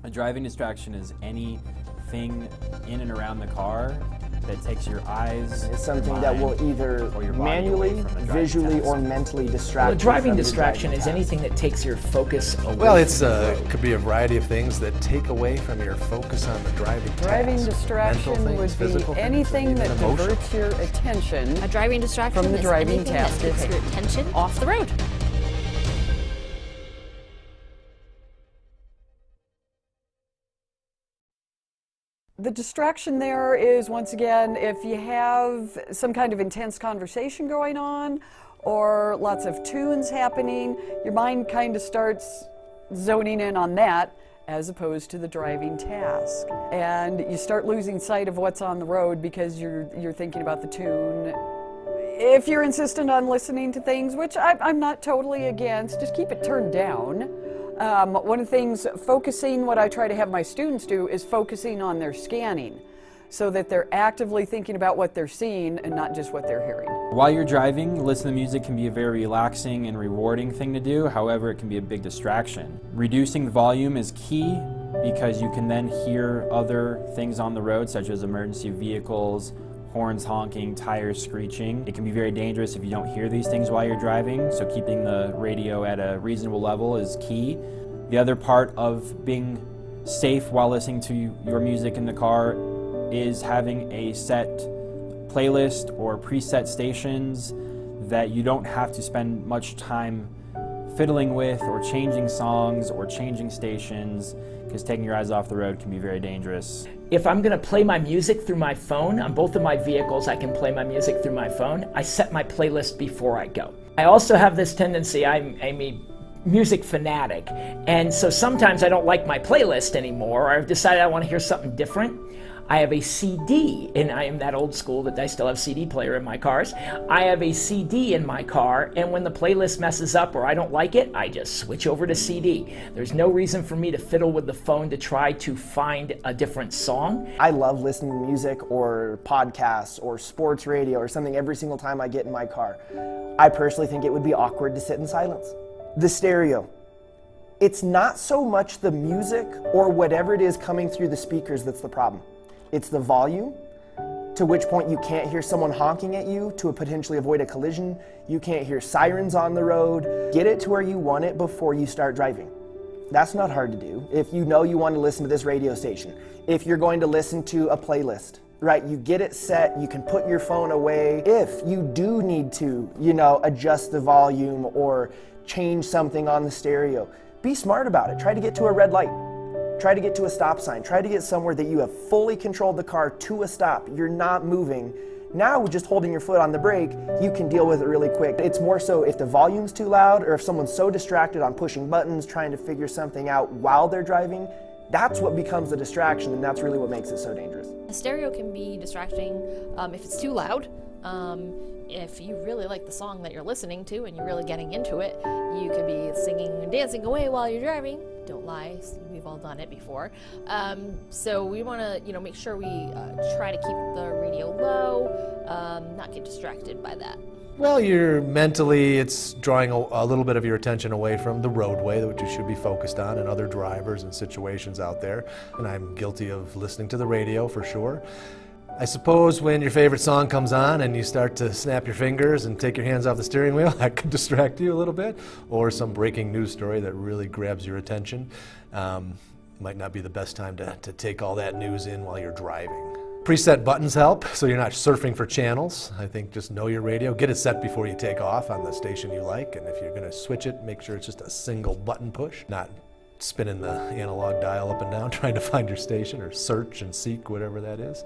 A driving distraction is anything in and around the car that takes your eyes. It's something that will either manually, visually, or mentally distract you. A driving distraction is anything that takes your focus away. Well, it's could be a variety of things that take away from your focus on the driving task. Driving distraction would be anything that diverts your attention. A driving distraction from the driving task that takes your attention off the road. The distraction there is, once again, if you have some kind of intense conversation going on or lots of tunes happening, your mind kind of starts zoning in on that as opposed to the driving task. And you start losing sight of what's on the road because you're thinking about the tune. If you're insistent on listening to things, which I'm not totally against, just keep it turned down. One of the things, what I try to have my students do is focusing on their scanning so that they're actively thinking about what they're seeing and not just what they're hearing. While you're driving, listening to music can be a very relaxing and rewarding thing to do. However, it can be a big distraction. Reducing the volume is key because you can then hear other things on the road, such as emergency vehicles, horns honking, tires screeching. It can be very dangerous if you don't hear these things while you're driving, so keeping the radio at a reasonable level is key. The other part of being safe while listening to your music in the car is having a set playlist or preset stations that you don't have to spend much time fiddling with or changing songs or changing stations, because taking your eyes off the road can be very dangerous. If I'm going to play my music through my phone, on both of my vehicles I can play my music through my phone. I set my playlist before I go. I also have this tendency, I'm a music fanatic, and so sometimes I don't like my playlist anymore, or I've decided I want to hear something different. I have a CD, and I am that old school that I still have CD player in my cars. I have a CD in my car, and when the playlist messes up or I don't like it, I just switch over to CD. There's no reason for me to fiddle with the phone to try to find a different song. I love listening to music or podcasts or sports radio or something every single time I get in my car. I personally think it would be awkward to sit in silence. The stereo. It's not so much the music or whatever it is coming through the speakers that's the problem. It's the volume, to which point you can't hear someone honking at you to potentially avoid a collision. You can't hear sirens on the road. Get it to where you want it before you start driving. That's not hard to do. If you know you want to listen to this radio station, if you're going to listen to a playlist, right, you get it set, you can put your phone away. If you do need to, adjust the volume or change something on the stereo, be smart about it. Try to get to a red light. Try to get to a stop sign. Try to get somewhere that you have fully controlled the car to a stop. You're not moving. Now, with just holding your foot on the brake, you can deal with it really quick. It's more so if the volume's too loud or if someone's so distracted on pushing buttons, trying to figure something out while they're driving, that's what becomes the distraction, and that's really what makes it so dangerous. A stereo can be distracting if it's too loud. If you really like the song that you're listening to and you're really getting into it, you could be singing and dancing away while you're driving. Don't lie, we've all done it before. So we want to, make sure we try to keep the radio low, not get distracted by that. Well, it's drawing a little bit of your attention away from the roadway, which you should be focused on, and other drivers and situations out there. And I'm guilty of listening to the radio for sure. I suppose when your favorite song comes on and you start to snap your fingers and take your hands off the steering wheel, that could distract you a little bit. Or some breaking news story that really grabs your attention. Might not be the best time to take all that news in while you're driving. Preset buttons help, so you're not surfing for channels. I think just know your radio. Get it set before you take off on the station you like, and if you're going to switch it, make sure it's just a single button push, not spinning the analog dial up and down trying to find your station or search and seek, whatever that is.